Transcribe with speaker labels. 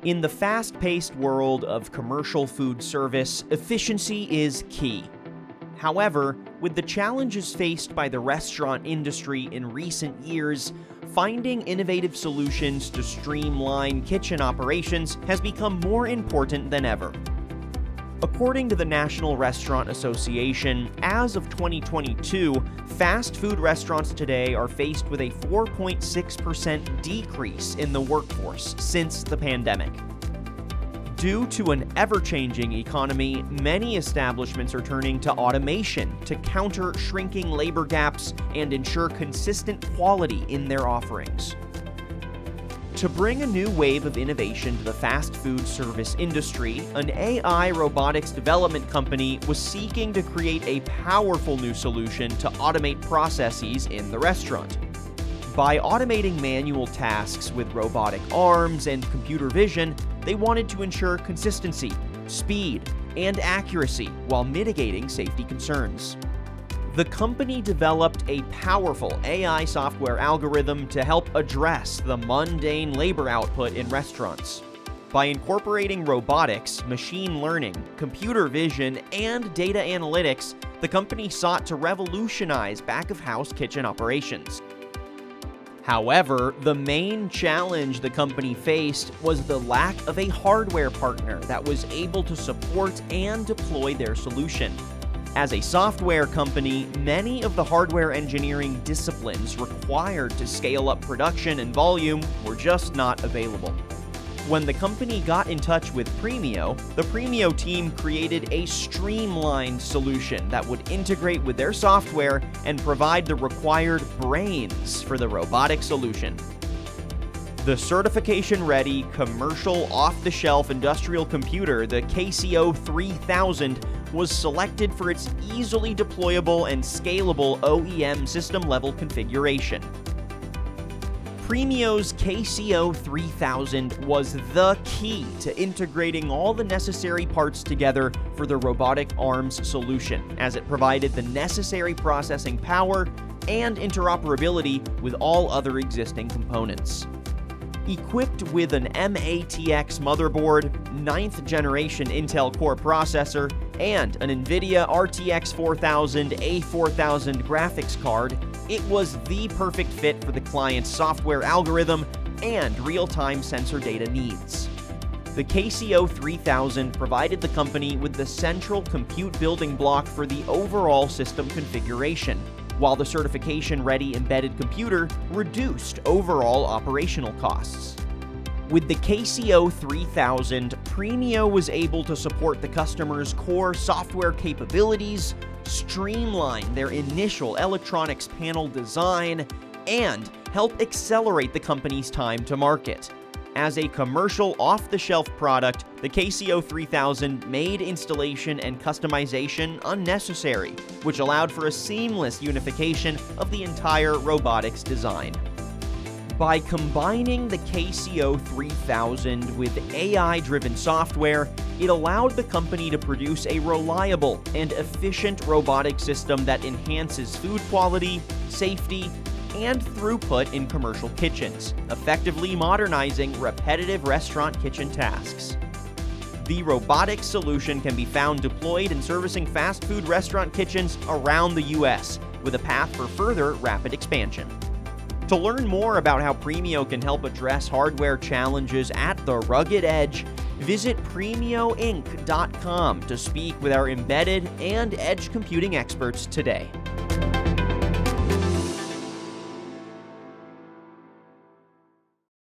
Speaker 1: In the fast-paced world of commercial food service, efficiency is key. However, with the challenges faced by the restaurant industry in recent years, finding innovative solutions to streamline kitchen operations has become more important than ever. According to the National Restaurant Association, as of 2022, fast food restaurants today are faced with a 4.6% decrease in the workforce since the pandemic. Due to an ever-changing economy, many establishments are turning to automation to counter shrinking labor gaps and ensure consistent quality in their offerings. To bring a new wave of innovation to the fast food service industry, an AI robotics development company was seeking to create a powerful new solution to automate processes in the restaurant. By automating manual tasks with robotic arms and computer vision, they wanted to ensure consistency, speed, and accuracy while mitigating safety concerns. The company developed a powerful AI software algorithm to help address the mundane labor output in restaurants. By incorporating robotics, machine learning, computer vision, and data analytics, the company sought to revolutionize back-of-house kitchen operations. However, the main challenge the company faced was the lack of a hardware partner that was able to support and deploy their solution. As a software company, many of the hardware engineering disciplines required to scale up production and volume were just not available. When the company got in touch with Premio, the Premio team created a streamlined solution that would integrate with their software and provide the required brains for the robotic solution. The certification-ready, commercial, off-the-shelf industrial computer, the KCO 3000, was selected for its easily deployable and scalable OEM system-level configuration. Premio's KCO 3000 was the key to integrating all the necessary parts together for the robotic arms solution, as it provided the necessary processing power and interoperability with all other existing components. Equipped with an MATX motherboard, 9th generation Intel Core processor, and an NVIDIA RTX 4000 A4000 graphics card, it was the perfect fit for the client's software algorithm and real-time sensor data needs. The KCO 3000 provided the company with the central compute building block for the overall system configuration, while the certification-ready embedded computer reduced overall operational costs. With the KCO 3000, Premio was able to support the customer's core software capabilities, streamline their initial electronics panel design, and help accelerate the company's time to market. As a commercial off-the-shelf product, the KCO 3000 made installation and customization unnecessary, which allowed for a seamless unification of the entire robotics design. By combining the KCO 3000 with AI-driven software, it allowed the company to produce a reliable and efficient robotic system that enhances food quality, safety, and throughput in commercial kitchens, effectively modernizing repetitive restaurant kitchen tasks. The robotic solution can be found deployed in servicing fast food restaurant kitchens around the U.S., with a path for further rapid expansion. To learn more about how Premio can help address hardware challenges at the rugged edge, visit premioinc.com to speak with our embedded and edge computing experts today.